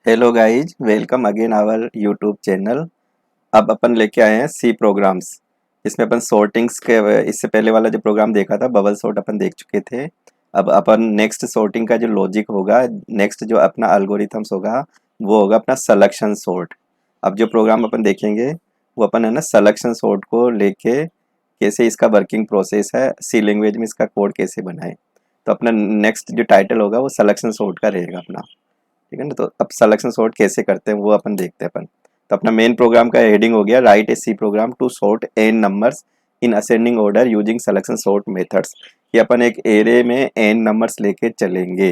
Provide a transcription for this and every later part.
Hello guys, welcome again our YouTube channel. अब अपन लेके आए हैं सी प्रोग्राम्स। इसमें अपन सॉर्टिंग्स के इससे पहले वाला जो प्रोग्राम देखा था बबल सॉर्ट अपन देख चुके थे। अब अपन नेक्स्ट सॉर्टिंग का जो लॉजिक होगा, नेक्स्ट जो अपना अल्गोरिथम्स होगा वो होगा अपना सलेक्शन सॉर्ट। अब जो प्रोग्राम अपन देखेंगे वो अपन है ना सलेक्शन सॉर्ट को लेके कैसे इसका वर्किंग प्रोसेस है, सी लैंग्वेज में इसका कोड कैसे बनाए। तो अपना नेक्स्ट जो टाइटल होगा वो सलेक्शन सॉर्ट का रहेगा अपना। ठीक है ना। तो अब सिलेक्शन सॉर्ट कैसे करते हैं वो अपन देखते हैं अपन। तो अपना मेन प्रोग्राम का हेडिंग हो गया write a C program to sort N numbers in ascending order using selection sort methods. ये अपन एक एरे में एन नंबर्स लेके चलेंगे।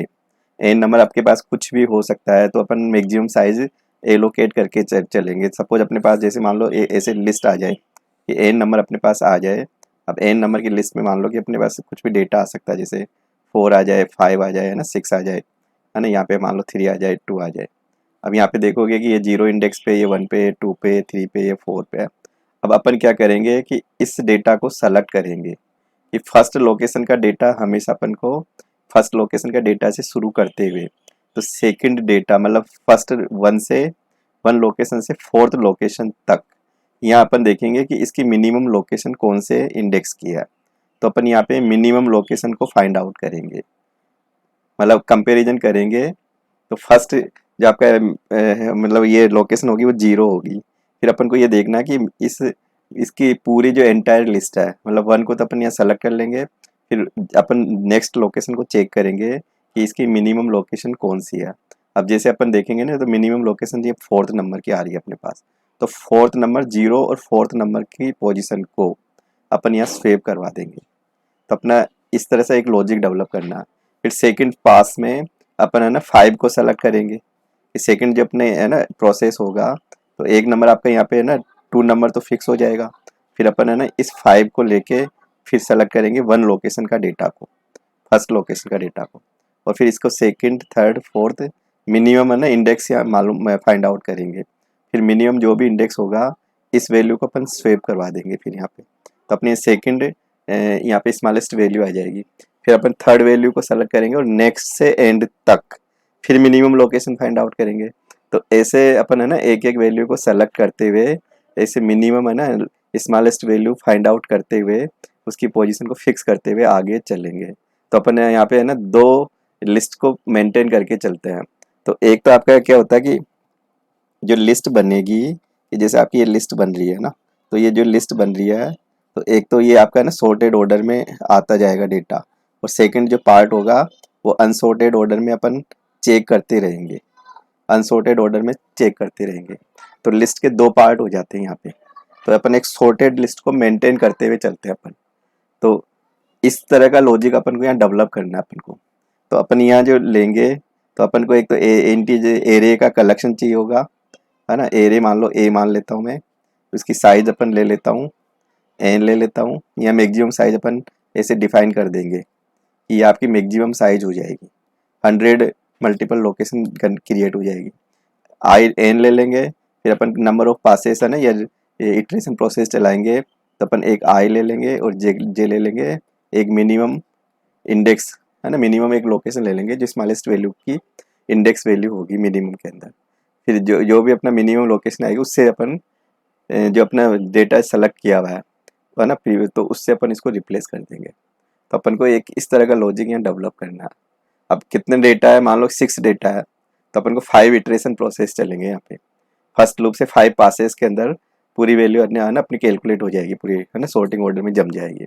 एन नंबर आपके पास कुछ भी हो सकता है, तो अपन मैक्सिमम साइज एलोकेट करके चलेंगे। सपोज अपने पास जैसे मान लो ऐसे लिस्ट आ जाए कि एन नंबर अपने पास आ जाए। अब एन नंबर की लिस्ट में मान लो कि अपने पास कुछ भी डेटा आ सकता है, जैसे 4 आ जाए, 5 आ जाए, है ना, 6 आ जाए, है ना, यहाँ पे मान लो 3 आ जाए, 2 आ जाए। अब यहाँ पे देखोगे कि ये 0 इंडेक्स पे, ये 1 पे, 2 पे, 3 पे, ये 4 पे है। अब अपन क्या करेंगे कि इस डेटा को सेलेक्ट करेंगे कि फर्स्ट लोकेशन का डेटा हमेशा अपन को फर्स्ट लोकेशन का डेटा से शुरू करते हुए तो सेकंड डेटा मतलब फर्स्ट वन लोकेशन से फोर्थ लोकेशन तक, यहाँ अपन देखेंगे कि इसकी मिनिमम लोकेशन कौन से इंडेक्स की है। तो अपन यहाँ पे मिनिमम लोकेशन को फाइंड आउट करेंगे, मतलब कंपैरिजन करेंगे। तो फर्स्ट जो आपका मतलब ये लोकेशन होगी वो 0 होगी। फिर अपन को ये देखना है कि इस इसकी पूरी जो एंटायर लिस्ट है, मतलब 1 को तो अपन यहाँ सेलेक्ट कर लेंगे। फिर अपन नेक्स्ट लोकेशन को चेक करेंगे कि इसकी मिनिमम लोकेशन कौन सी है। अब जैसे अपन देखेंगे ना, तो मिनिमम लोकेशन ये फोर्थ नंबर की आ रही है अपने पास। तो फोर्थ नंबर 0 और फोर्थ नंबर की पोजिशन को अपन यहाँ स्वेप करवा देंगे। तो अपना इस तरह से एक लॉजिक डेवलप करना है। फिर सेकंड पास में अपन है ना 5 को सेलेक्ट करेंगे। सेकंड जो अपने है ना प्रोसेस होगा, तो एक नंबर आपका यहाँ पे है ना 2 नंबर तो फिक्स हो जाएगा। फिर अपन है ना इस 5 को लेके फिर सेलेक्ट करेंगे वन लोकेशन का डेटा को, फर्स्ट लोकेशन का डेटा को। और फिर इसको सेकंड, थर्ड, फोर्थ मिनिमम है ना इंडेक्स या मालूम फाइंड आउट करेंगे। फिर मिनिमम जो भी इंडेक्स होगा इस वैल्यू को अपन स्वेप करवा देंगे फिर यहाँ पे। तो अपने सेकंड यहाँ पे स्मॉलेस्ट वैल्यू आ जाएगी। फिर अपन थर्ड वैल्यू को सेलेक्ट करेंगे और नेक्स्ट से एंड तक फिर मिनिमम लोकेशन फाइंड आउट करेंगे। तो ऐसे अपन है ना एक एक वैल्यू को सेलेक्ट करते हुए, ऐसे मिनिमम है ना स्मॉलेस्ट वैल्यू फाइंड आउट करते हुए उसकी पोजीशन को फिक्स करते हुए आगे चलेंगे। तो अपन यहाँ पे है ना दो लिस्ट को मेंटेन करके चलते हैं। तो एक तो आपका क्या होता है कि जो लिस्ट बनेगी, कि जैसे आपकी ये लिस्ट बन रही है ना, तो ये जो लिस्ट बन रही है, तो एक तो ये आपका ना सॉर्टेड ऑर्डर में आता जाएगा डेटा। और सेकंड जो पार्ट होगा वो अनसॉर्टेड ऑर्डर में अपन चेक करते रहेंगे, अनसॉर्टेड ऑर्डर में चेक करते रहेंगे। तो लिस्ट के दो पार्ट हो जाते हैं यहाँ पे। तो अपन एक सॉर्टेड लिस्ट को मेंटेन करते हुए चलते हैं अपन। तो इस तरह का लॉजिक अपन को यहाँ डेवलप करना है अपन को। तो अपन यहाँ जो लेंगे, तो अपन को एक तो इंटीजर एरे का कलेक्शन चाहिए होगा, है ना। एरे मान लो ए मान लेता हूँ मैं। उसकी साइज अपन ले लेता हूँ, एन ले लेता हूँ। या मैक्सिमम साइज अपन ऐसे डिफाइन कर देंगे कि ये आपकी मैक्सिमम साइज हो जाएगी, 100 मल्टीपल लोकेशन क्रिएट हो जाएगी। आई एन ले लेंगे। फिर अपन नंबर ऑफ पासेस है ना या इटरेशन प्रोसेस चलाएंगे, तो अपन एक आई ले लेंगे और जे जे ले लेंगे। एक मिनिमम इंडेक्स है ना, मिनिमम एक लोकेशन ले लेंगे जो स्मॉलेस्ट वैल्यू की इंडेक्स वैल्यू होगी मिनिमम के अंदर। फिर जो जो भी अपना मिनिमम लोकेशन आएगी उससे अपन जो अपना डेटा सेलेक्ट किया हुआ है ना प्रीवियस, तो उससे अपन इसको रिप्लेस कर देंगे। तो अपन को एक इस तरह का लॉजिक यहाँ डेवलप करना है। अब कितने डेटा है, मान लो 6 डेटा है, तो अपन को 5 इटरेशन प्रोसेस चलेंगे यहाँ पे। फर्स्ट लूप से 5 पासेस के अंदर पूरी वैल्यू है ना अपनी कैलकुलेट हो जाएगी, पूरी है ना सॉर्टिंग ऑर्डर में जम जाएगी।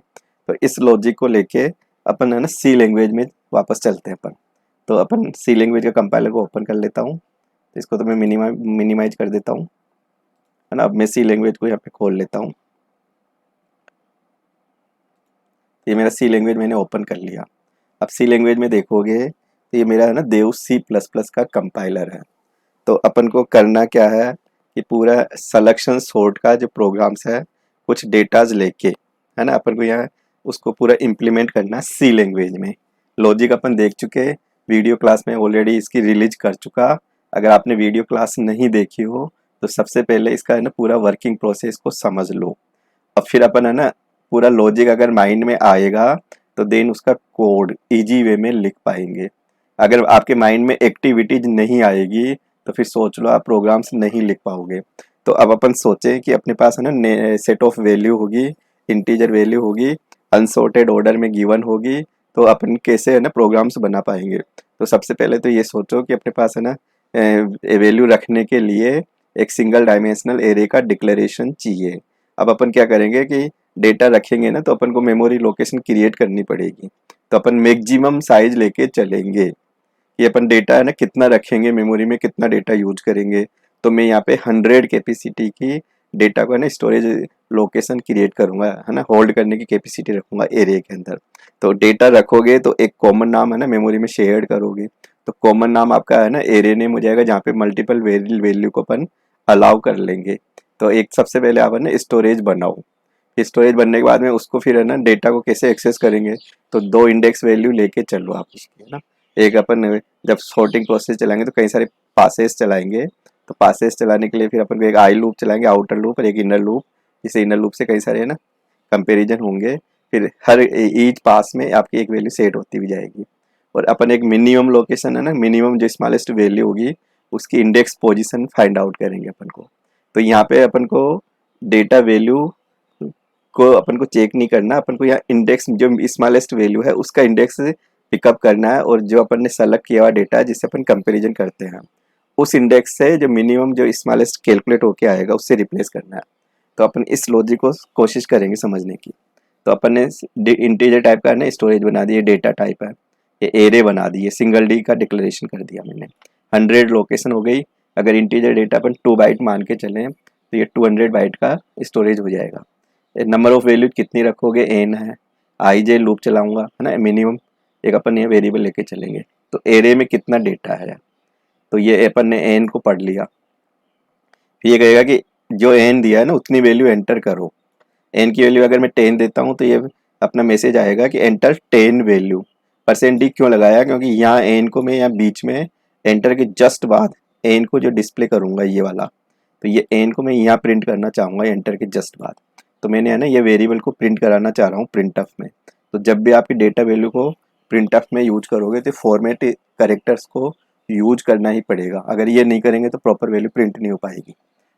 तो इस लॉजिक को लेके अपन है ना सी लैंग्वेज में वापस चलते हैं अपन। तो अपन सी लैंग्वेज का कंपाइलर को ओपन कर लेता हूँ। तो इसको तो मैं मिनिमाइज कर देता हूँ, है ना। अब मैं सी लैंग्वेज को यहाँ पे खोल लेता हूँ। ये मेरा सी लैंग्वेज मैंने ओपन कर लिया। अब सी लैंग्वेज में देखोगे तो ये मेरा है ना देव C++ का कंपाइलर है। तो अपन को करना क्या है कि पूरा सलेक्शन सॉर्ट का जो प्रोग्राम्स है कुछ डेटाज लेके, है ना, अपन को यहाँ उसको पूरा इम्प्लीमेंट करना है सी लैंग्वेज में। लॉजिक अपन देख चुके, वीडियो क्लास में ऑलरेडी इसकी रिलीज कर चुका। अगर आपने वीडियो क्लास नहीं देखी हो तो सबसे पहले इसका है ना पूरा वर्किंग प्रोसेस को समझ लो। अब फिर अपन है ना पूरा लॉजिक अगर माइंड में आएगा तो देन उसका कोड इजी वे में लिख पाएंगे। अगर आपके माइंड में एक्टिविटीज नहीं आएगी तो फिर सोच लो आप प्रोग्राम्स नहीं लिख पाओगे। तो अब अपन सोचें कि अपने पास है ना सेट ऑफ वैल्यू होगी, इंटीजर वैल्यू होगी, अनसॉर्टेड ऑर्डर में गिवन होगी, तो अपन कैसे है ना प्रोग्राम्स बना पाएंगे। तो सबसे पहले तो ये सोचो कि अपने पास है ना वैल्यू रखने के लिए एक सिंगल डायमेंशनल एरे का डिक्लेरेशन चाहिए। अब अपन क्या करेंगे कि डेटा रखेंगे ना तो अपन को मेमोरी लोकेशन क्रिएट करनी पड़ेगी। तो अपन मैक्सिमम साइज लेके चलेंगे कि अपन डेटा है ना कितना रखेंगे मेमोरी में, कितना डेटा यूज करेंगे। तो मैं यहाँ पे 100 कैपेसिटी की डेटा को है ना स्टोरेज लोकेशन क्रिएट करूंगा, है ना, होल्ड करने की कैपेसिटी रखूंगा एरे के अंदर। तो डेटा रखोगे तो एक कॉमन नाम है ना मेमोरी में शेयर करोगे, तो कॉमन नाम आपका है ना एरे नेम हो जाएगा, जहाँ पे मल्टीपल वैल्यू को अपन अलाउ कर लेंगे। तो एक सबसे पहले आप है ना स्टोरेज बनाओ। स्टोरेज बनने के बाद में उसको फिर है ना डेटा को कैसे एक्सेस करेंगे, तो 2 इंडेक्स वैल्यू लेके चलो आप उसकी, है ना। एक अपन जब सॉर्टिंग प्रोसेस चलाएंगे तो कई सारे पासेस चलाएंगे, तो पासेस चलाने के लिए फिर अपन को एक आई लूप चलाएंगे, आउटर लूप, और एक इनर लूप। इसे इनर लूप से कई सारे है ना कंपेरिजन होंगे, फिर हर ईच पास में आपकी एक वैल्यू सेट होती भी जाएगी। और अपन एक मिनिमम लोकेशन है ना, मिनिमम जो स्मॉलेस्ट वैल्यू होगी उसकी इंडेक्स पोजीशन फाइंड आउट करेंगे अपन को। तो यहाँ पे अपन को डेटा वैल्यू को अपन को चेक नहीं करना, अपन को यहाँ इंडेक्स जो स्मॉलेस्ट वैल्यू है उसका इंडेक्स पिकअप करना है, और जो अपन ने सेलेक्ट किया हुआ डेटा है जिससे अपन कंपैरिजन करते हैं उस इंडेक्स से जो मिनिमम जो स्मॉलेस्ट कैलकुलेट होके आएगा उससे रिप्लेस करना है। तो अपन इस लॉजिक को कोशिश करेंगे समझने की। तो अपन ने इंटीजर टाइप का ना स्टोरेज बना दिया, डेटा टाइप है, ये एरे बना दिए, सिंगल डी का डिक्लेरेशन कर दिया मैंने, 100 लोकेशन हो गई। अगर इंटीजर डेटा अपन 2 बाइट मान के चलें तो ये 200 बाइट का स्टोरेज हो जाएगा। नंबर ऑफ वैल्यू कितनी रखोगे, एन है, आई जे लूप चलाऊंगा, है ना, मिनिमम एक अपन ये वेरिएबल लेके चलेंगे। तो एरे में कितना डेटा है, तो ये अपन ने एन को पढ़ लिया। फिर ये कहेगा कि जो एन दिया है ना उतनी वैल्यू एंटर करो। एन की वैल्यू अगर मैं 10 देता हूँ तो ये अपना मैसेज आएगा कि एंटर 10 वैल्यू। परसेंट डी क्यों लगाया, क्योंकि यहाँ एन को मैं यहाँ बीच में एंटर के जस्ट बाद एन को जो डिस्प्ले करूंगा ये वाला, तो ये एन को मैं यहाँ प्रिंट करना चाहूँगा एंटर के जस्ट बाद। तो मैंने है ना ये वेरिएबल को प्रिंट कराना चाह रहा हूँ प्रिंट ऑफ में। तो जब भी आपकी डेटा वैल्यू को प्रिंट ऑफ में यूज करोगे तो फॉर्मेट करेक्टर्स को यूज करना ही पड़ेगा, अगर ये नहीं करेंगे तो प्रॉपर वैल्यू प्रिंट नहीं हो पाएगी।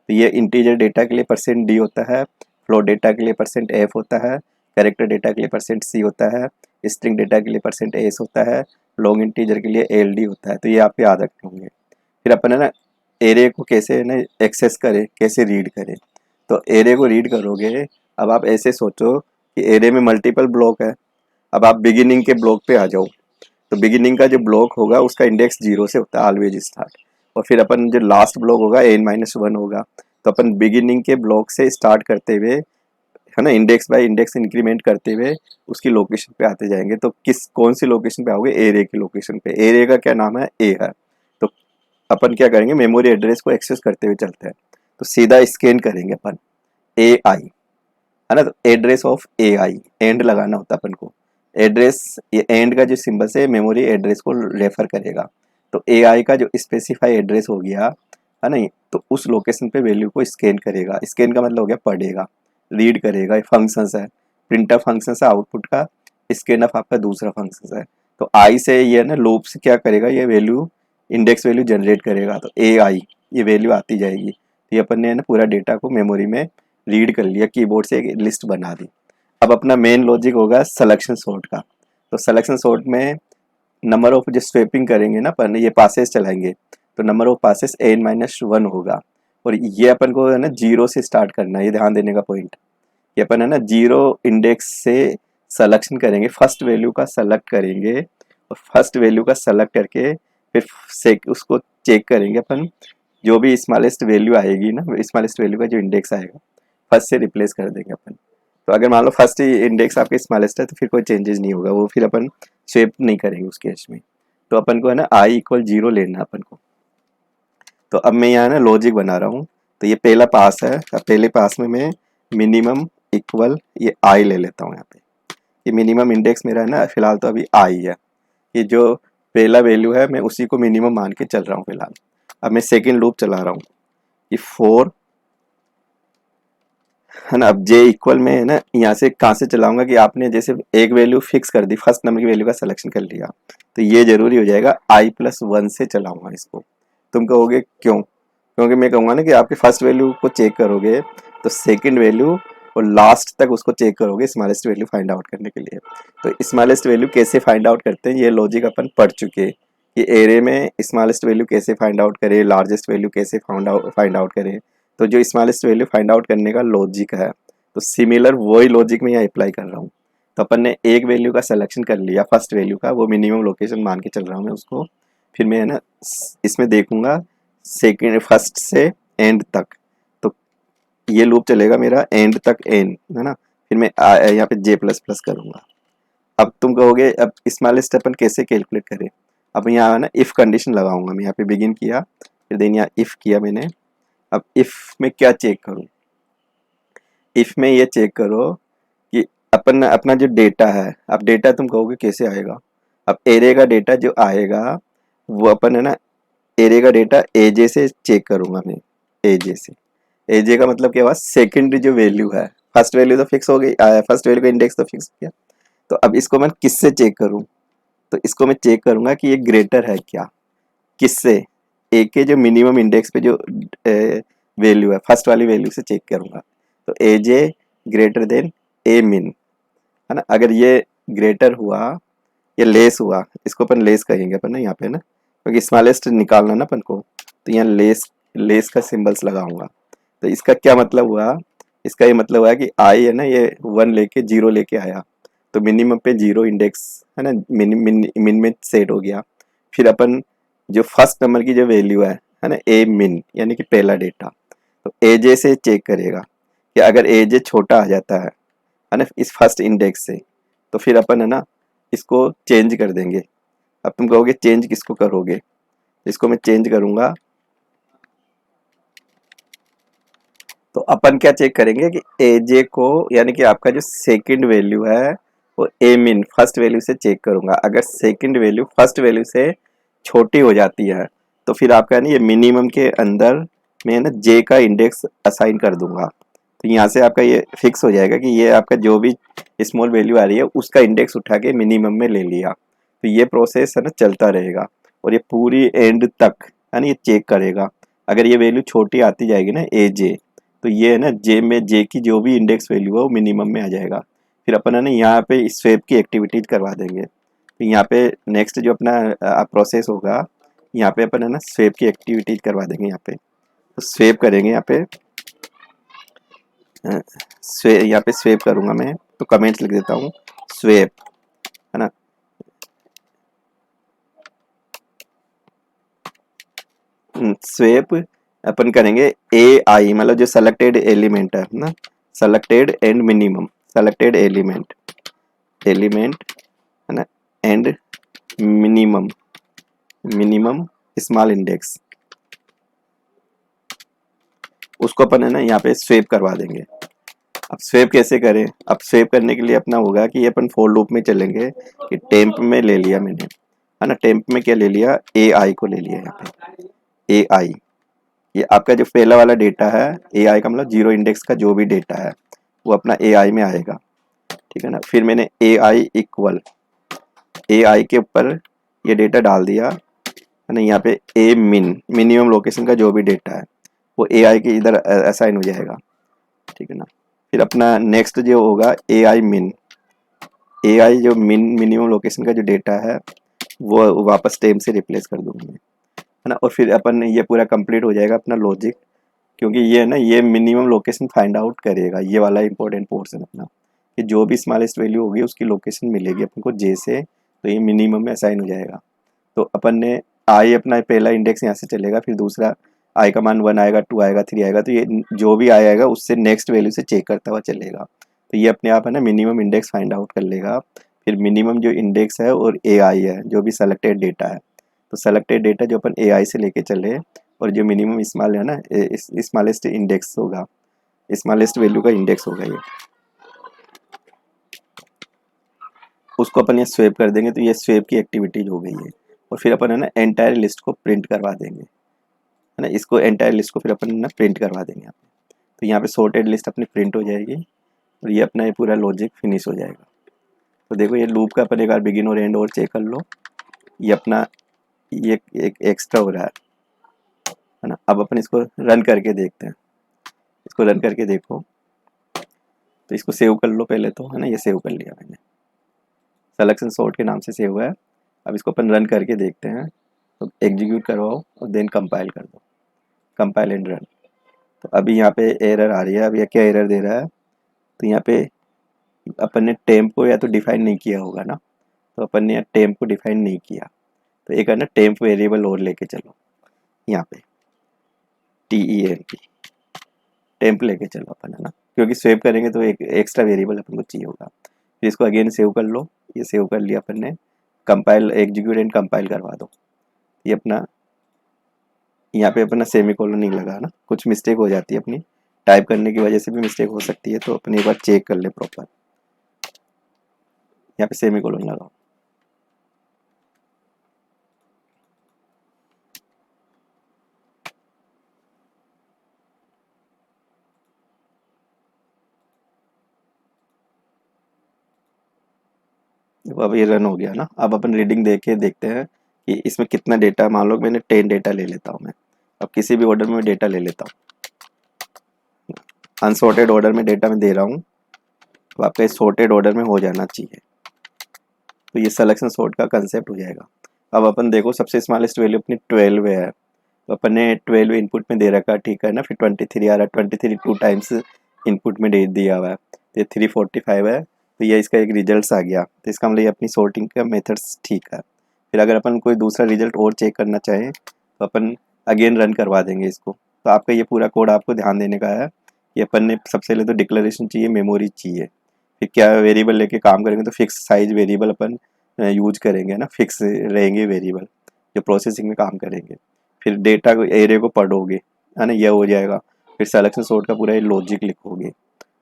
तो ये इंटीजर डेटा के लिए परसेंट डी होता है, फ्लोट डेटा के लिए परसेंट एफ होता है, कैरेक्टर डेटा के लिए परसेंट सी होता है, स्ट्रिंग डेटा के लिए परसेंट एस होता है, लॉन्ग इंटीजर के लिए एल डी होता है। तो ये आप याद रखे होंगे। फिर अपन है ना एरे को कैसे ना एक्सेस करें, कैसे रीड करें। तो एरे को रीड करोगे, अब आप ऐसे सोचो कि एरे में मल्टीपल ब्लॉक है। अब आप बिगिनिंग के ब्लॉक पे आ जाओ, तो बिगिनिंग का जो ब्लॉक होगा उसका इंडेक्स 0 से होता है ऑलवेज स्टार्ट, और फिर अपन जो लास्ट ब्लॉक होगा n-1 होगा। तो अपन बिगिनिंग के ब्लॉक से स्टार्ट करते हुए है ना इंडेक्स बाय इंडेक्स इंक्रीमेंट करते हुए उसकी लोकेशन पे आते जाएंगे। तो कौन सी लोकेशन पे आओगे, एरे की लोकेशन पे। एरे का क्या नाम है, ए है। तो अपन क्या करेंगे, मेमोरी एड्रेस को एक्सेस करते हुए चलते हैं। तो सीधा स्कैन करेंगे अपन ए आई, है ना, तो address of A I, and लगाना होता है अपन को। एड्रेस, ये एंड का जो सिंबल है मेमोरी एड्रेस को रेफर करेगा। तो ए आई का जो स्पेसिफाई एड्रेस हो गया, है ना, तो उस लोकेशन पे वैल्यू को स्कैन करेगा। स्कैन का मतलब हो गया पढ़ेगा, रीड करेगा। फंक्शंस है, प्रिंट ऑफ फंक्शन है आउटपुट का, स्कैन ऑफ आपका दूसरा फंक्शन है। तो आई से ये ना लूप से क्या करेगा, ये वैल्यू इंडेक्स वैल्यू जनरेट करेगा। तो ए आई ये वैल्यू आती जाएगी। तो ये अपन ने ना पूरा डेटा को मेमोरी में रीड कर लिया, कीबोर्ड से एक लिस्ट बना दी। अब अपना मेन लॉजिक होगा सिलेक्शन सॉर्ट का। तो सिलेक्शन सॉर्ट में नंबर ऑफ जो स्वैपिंग करेंगे ना अपन, ये पासेस चलाएंगे, तो नंबर ऑफ पासेस n-1 होगा। और ये अपन को है ना 0 से स्टार्ट करना है, ये ध्यान देने का पॉइंट। ये अपन है ना 0 इंडेक्स से सिलेक्शन करेंगे, फर्स्ट वैल्यू का सेलेक्ट करेंगे, और फर्स्ट वैल्यू का सेलेक्ट करके फिर से उसको चेक करेंगे अपन। जो भी स्मॉलेस्ट वैल्यू आएगी ना, स्मॉलेस्ट वैल्यू का जो इंडेक्स आएगा फर्स्ट से रिप्लेस कर देंगे अपन। तो अगर मान लो फर्स्ट इंडेक्स आपके स्मॉलेस्ट है तो फिर कोई चेंजेस नहीं होगा, वो फिर अपन स्वेप नहीं करेंगे उस केस में। तो अपन को है ना i = 0 लेना अपन को। तो अब मैं यहाँ ना लॉजिक बना रहा हूँ। तो ये पहला पास है, अब पहले पास में मैं मिनिमम इक्वल ये i ले लेता हूँ। यहाँ पे ये मिनिमम इंडेक्स मेरा है ना फिलहाल तो अभी i है, ये जो पहला वैल्यू है मैं उसी को मिनिमम मान के चल रहा हूँ फिलहाल। अब मैं सेकेंड लूप चला रहा हूँ कि 4, है ना। अब जे इक्वल में है ना यहाँ से कहाँ से चलाऊंगा कि आपने जैसे एक वैल्यू फिक्स कर दी, फर्स्ट नंबर की वैल्यू का सिलेक्शन कर लिया, तो ये जरूरी हो जाएगा i+1 से चलाऊंगा इसको। तुम कहोगे क्यों? क्योंकि मैं कहूँगा ना कि आपके फर्स्ट वैल्यू को चेक करोगे तो सेकंड वैल्यू और लास्ट तक उसको चेक करोगे स्मॉलेस्ट वैल्यू फाइंड आउट करने के लिए। तो स्मॉलेस्ट वैल्यू कैसे फाइंड आउट करते हैं ये लॉजिक अपन पढ़ चुके हैं कि एरे में स्मॉलेस्ट वैल्यू कैसे फाइंड आउट करें, लार्जेस्ट वैल्यू कैसे फाइंड आउट करें। तो जो स्मॉलेस्ट वैल्यू फाइंड आउट करने का लॉजिक है, तो सिमिलर वही लॉजिक मैं यहाँ अप्लाई कर रहा हूँ। तो अपन ने एक वैल्यू का सिलेक्शन कर लिया, फर्स्ट वैल्यू का, वो मिनिमम लोकेशन मान के चल रहा हूँ मैं उसको। फिर मैं है ना इसमें देखूंगा सेकेंड फर्स्ट से एंड तक, तो ये लूप चलेगा मेरा एंड तक एन, है ना। फिर मैं यहाँ पे जे प्लस प्लस करूंगा। अब तुम कहोगे अब स्मॉलेस्ट अपन कैसे कैलकुलेट करें? अब यहाँ ना इफ कंडीशन लगाऊंगा मैं, यहाँ पे बिगिन किया, फिर देन यहाँ इफ किया मैंने। अब इफ में क्या चेक करूँ? इफ में ये चेक करो कि अपन अपना जो डेटा है, अब डेटा तुम कहोगे कैसे आएगा? अब एरे का डेटा जो आएगा वो अपन है ना एरे का डेटा एजे से चेक करूंगा मैं, एजे से। एजे का मतलब क्या हुआ? सेकंड जो वैल्यू है, फर्स्ट वैल्यू तो फिक्स हो गई, फर्स्ट वैल्यू का इंडेक्स तो फिक्स किया, तो अब इसको मैं किससे चेक करूं? तो इसको मैं चेक करूंगा कि ये ग्रेटर है क्या, किससे? ए के जो मिनिमम इंडेक्स पे जो वैल्यू है, फर्स्ट वाली वैल्यू से चेक करूंगा। तो ए जे ग्रेटर देन ए मिन, है ना। अगर ये ग्रेटर हुआ या लेस हुआ, इसको अपन लेस कहेंगे अपन ना यहाँ पे ना, क्योंकि स्मॉलेस्ट निकालना ना अपन को, तो यहाँ लेस लेस का सिंबल्स लगाऊंगा। तो इसका क्या मतलब हुआ? इसका ये मतलब हुआ कि आई है ना ये 1 लेके 0 लेके आया, तो मिनिमम पे 0 इंडेक्स है ना, मिन में सेट हो गया। फिर अपन जो फर्स्ट नंबर की जो वैल्यू है ना, ए मिन यानी कि पहला डेटा, तो एजे से चेक करेगा कि अगर एजे छोटा आ जाता है ना इस फर्स्ट इंडेक्स से, तो फिर अपन है ना इसको चेंज कर देंगे। अब तुम कहोगे चेंज किसको करोगे? इसको मैं चेंज करूंगा, तो अपन क्या चेक करेंगे कि एजे को यानी कि आपका जो सेकंड वैल्यू है वो ए मिन फर्स्ट वैल्यू से चेक करूंगा। अगर सेकंड वैल्यू फर्स्ट वैल्यू से छोटी हो जाती है तो फिर आपका ना ये मिनिमम के अंदर मैं ना जे का इंडेक्स असाइन कर दूंगा। तो यहाँ से आपका ये फिक्स हो जाएगा कि ये आपका जो भी स्मॉल वैल्यू आ रही है उसका इंडेक्स उठा के मिनिमम में ले लिया। तो ये प्रोसेस है ना चलता रहेगा और ये पूरी एंड तक है ना ये चेक करेगा। अगर ये वैल्यू छोटी आती जाएगी ना ए जे, तो ये है ना जे में जे की जो भी इंडेक्स वैल्यू है वो मिनिमम में आ जाएगा। फिर अपन है ना यहाँ पे स्वेप की एक्टिविटीज करवा देंगे। तो यहाँ पे नेक्स्ट जो अपना प्रोसेस होगा, यहाँ पे अपन है ना स्वेप की एक्टिविटीज करवा देंगे। यहाँ पे तो स्वेप करेंगे, यहाँ पे यहाँ पे स्वेप करूंगा मैं, तो कमेंट्स लिख देता हूँ स्वेप, है ना। स्वेप अपन करेंगे ए आई, मतलब जो सेलेक्टेड एलिमेंट है ना, selected and minimum, selected element element है ना, and minimum minimum small index, उसको अपन है ना यहाँ पे स्वेप करवा देंगे। अब स्वेप कैसे करें? अब स्वेप करने के लिए अपना होगा कि अपन फॉर लूप में चलेंगे कि टेम्प में ले लिया मैंने, है ना। टेम्प में क्या ले लिया? ए आई को ले लिया। यहाँ पे ए आई, ये आपका जो पहला वाला डेटा है, ए आई का मतलब 0 इंडेक्स का जो भी डेटा है वो अपना ए आई में आएगा, ठीक है ना। फिर मैंने ए आई इक्वल ए आई के ऊपर ये डेटा डाल दिया, है ना। यहाँ पे ए मिन मिनिमम लोकेशन का जो भी डेटा है वो ए आई के इधर असाइन हो जाएगा, ठीक है ना। फिर अपना नेक्स्ट जो होगा ए आई मिन, ए आई जो मिनिमम लोकेशन का जो डेटा है वो वापस टेम से रिप्लेस कर दूंगा मैं, है ना। और फिर अपन ये पूरा कंप्लीट हो जाएगा अपना लॉजिक, क्योंकि ये है ना ये मिनिमम लोकेशन फाइंड आउट करेगा। ये वाला इंपॉर्टेंट पोर्शन अपना कि जो भी स्मॉलेस्ट वैल्यू होगी उसकी लोकेशन मिलेगी अपन को जे से, तो ये मिनिमम में असाइन हो जाएगा। तो अपन ने आई अपना पहला इंडेक्स यहाँ से चलेगा, फिर दूसरा आई का मान 1 आएगा, 2 आएगा, 3 आएगा, तो ये जो भी आएगा उससे नेक्स्ट वैल्यू से चेक करता हुआ चलेगा। तो ये अपने आप है ना मिनिमम इंडेक्स फाइंड आउट कर लेगा। फिर मिनिमम जो इंडेक्स है और ए आई है जो भी सेलेक्टेड डेटा है, तो सेलेक्टेड डेटा जो अपन ए आई से लेके चले और जो मिनिमम स्मॉल है ना स्मॉलेस्ट इंडेक्स होगा, स्मॉलेस्ट वैल्यू का इंडेक्स होगा ये, उसको अपन ये स्वेप कर देंगे। तो ये स्वेप की एक्टिविटीज हो गई है। और फिर अपन है ना एंटायर लिस्ट को प्रिंट करवा देंगे, है ना। इसको एंटायर लिस्ट को फिर अपन ना प्रिंट करवा देंगे यहाँ पे। तो यहाँ पे सॉर्टेड लिस्ट अपनी प्रिंट हो जाएगी और ये अपना ये पूरा लॉजिक फिनिश हो जाएगा। तो देखो ये लूप का अपन एक बार बिगिन और एंड और चेक कर लो, ये अपना ये एक एक्स्ट्रा हो रहा है, है ना। अब अपन इसको रन करके देखते हैं, इसको रन करके देखो। तो इसको सेव कर लो पहले तो, है ना, ये सेव कर लिया मैंने, सिलेक्शन सॉर्ट के नाम से सेव हुआ है। अब इसको अपन रन करके देखते हैं, तो एग्जीक्यूट करवाओ और देन कंपाइल कर दो, कंपाइल एंड रन। तो अभी यहाँ पे एरर आ रही है। अब यह क्या एरर दे रहा है, तो यहाँ पे अपन ने टेम्प को या तो डिफाइन नहीं किया होगा ना, तो अपन ने यहाँ टेम्प को डिफाइन नहीं किया, तो एक है ना टेम्प वेरिएबल और लेके चलो, यहाँ पे TEMP टेम्प लेके चलो अपन, है ना, क्योंकि स्वेप करेंगे तो एक एक्स्ट्रा वेरिएबल अपन को चाहिए होगा। फिर इसको अगेन सेव कर लो, ये सेव कर लिया अपन ने, कंपाइल एग्जीक्यूट एंड कंपाइल करवा दो। ये अपना यहाँ पे अपना सेमी कोलन नहीं लगा ना, कुछ मिस्टेक हो जाती है अपनी, टाइप करने की वजह से भी मिस्टेक हो सकती है, तो अपन एक बार चेक कर ले प्रॉपर। यहाँ पे सेमी कोलन लगाओ। देखो अब ये रन हो गया ना। अब अपन रीडिंग देख के देखते हैं कि इसमें कितना डेटा, मान लो मैंने 10 डेटा ले लेता हूँ मैं, अब किसी भी ऑर्डर में डेटा ले लेता हूँ, अनसॉर्टेड ऑर्डर में डेटा मैं दे रहा हूँ, तो आपका सॉर्टेड ऑर्डर में हो जाना चाहिए। तो ये सिलेक्शन सॉर्ट का कंसेप्ट हो जाएगा। अब अपन देखो सबसे स्मॉलेस्ट वैल्यू अपनी 12 है, तो अपन ने 12 इनपुट में दे रखा, ठीक है ना। फिर 23 आ रहा है, 23 टू टाइम्स इनपुट में दे दिया हुआ है, तो ये 345 है, तो ये इसका एक रिजल्ट आ गया। तो इसका मतलब ये अपनी सॉर्टिंग का मेथड्स ठीक है। फिर अगर अपन कोई दूसरा रिजल्ट और चेक करना चाहें तो अपन अगेन रन करवा देंगे इसको। तो आपका ये पूरा कोड आपको ध्यान देने का है। ये अपन ने सबसे पहले तो डिक्लेरेशन चाहिए, मेमोरी चाहिए, फिर क्या वेरिएबल लेके काम करेंगे, तो फिक्स साइज वेरिएबल अपन यूज करेंगे ना, फिक्स रहेंगे वेरिएबल जो प्रोसेसिंग में काम करेंगे। फिर डेटा को एरे को पढ़ोगे, है ना, यह हो जाएगा। फिर सिलेक्शन सॉर्ट का पूरा लॉजिक लिखोगे।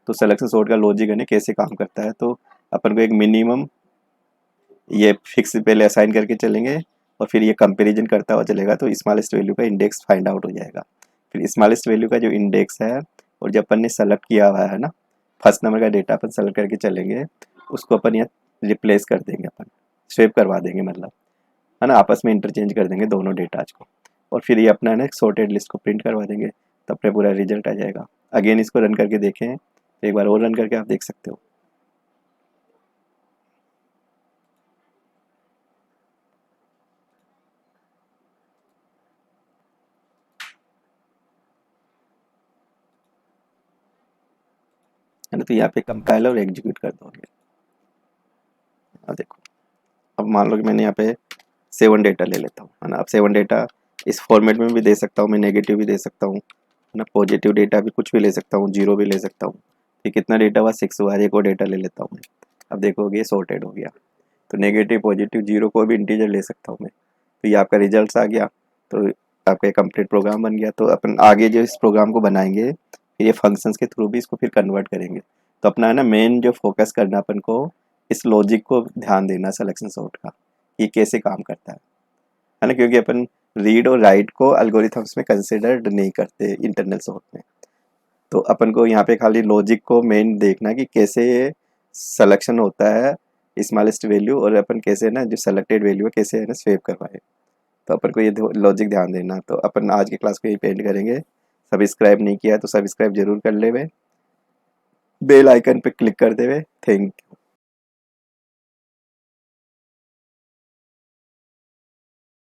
तो सिलेक्शन सॉर्ट का लॉजिक है ना कैसे काम करता है, तो अपन को एक मिनिमम ये फिक्स पहले असाइन करके चलेंगे, और फिर ये कंपैरिजन करता हुआ चलेगा, तो स्मॉलेस्ट वैल्यू का इंडेक्स फाइंड आउट हो जाएगा। फिर स्मॉलेस्ट वैल्यू का जो इंडेक्स है और जो अपन ने सेलेक्ट किया हुआ है ना, फर्स्ट नंबर का डेटा अपन सेलेक्ट करके चलेंगे, उसको अपन यहाँ रिप्लेस कर देंगे, अपन स्वेप करवा देंगे, मतलब है ना, आपस में इंटरचेंज कर देंगे दोनों डेटाज को। और फिर ये अपना है ना सॉर्टेड लिस्ट को प्रिंट करवा देंगे, तो अपने पूरा रिजल्ट आ जाएगा। अगेन इसको रन करके देखें, तो एक बार और रन करके आप देख सकते हो। है ना, तो यहाँ पे कंपाइल और एग्जीक्यूट कर दोगे। अब देखो, अब मान लो कि मैंने यहाँ पे 7 डेटा ले लेता हूँ, है ना। अब 7 डेटा इस फॉर्मेट में भी दे सकता हूँ मैं, नेगेटिव भी दे सकता हूँ, है ना, पॉजिटिव डेटा भी कुछ भी ले सकता हूँ, जीरो भी ले सकता हूँ। ये कितना डेटा हुआ, 6 हुआ, एक और डेटा ले लेता हूँ मैं। अब देखोगे सॉर्टेड हो गया, तो नेगेटिव पॉजिटिव जीरो को भी इंटीजर ले सकता हूँ मैं, तो ये आपका रिजल्ट आ गया। तो आपका कंप्लीट प्रोग्राम बन गया। तो अपन आगे जो इस प्रोग्राम को बनाएंगे, फिर ये फंक्शंस के थ्रू भी इसको फिर कन्वर्ट करेंगे। तो अपना है ना मेन जो फोकस करना अपन को, इस लॉजिक को ध्यान देना सिलेक्शन सॉर्ट का, ये कैसे काम करता है ना, क्योंकि अपन रीड और राइट को एल्गोरिथम्स में कंसिडर्ड नहीं करते इंटरनल सॉर्ट में। तो अपन को यहाँ पे खाली लॉजिक को मेन देखना कि कैसे ये सिलेक्शन होता है स्मॉलेस्ट वैल्यू, और अपन कैसे ना जो सेलेक्टेड वैल्यू है कैसे है ना स्वेप करवाए। तो अपन को ये लॉजिक ध्यान देना। तो अपन आज के क्लास को यही पेंड करेंगे। सब्सक्राइब नहीं किया तो सब्सक्राइब जरूर कर ले, बेल आइकन पे क्लिक कर देवे। Thank you.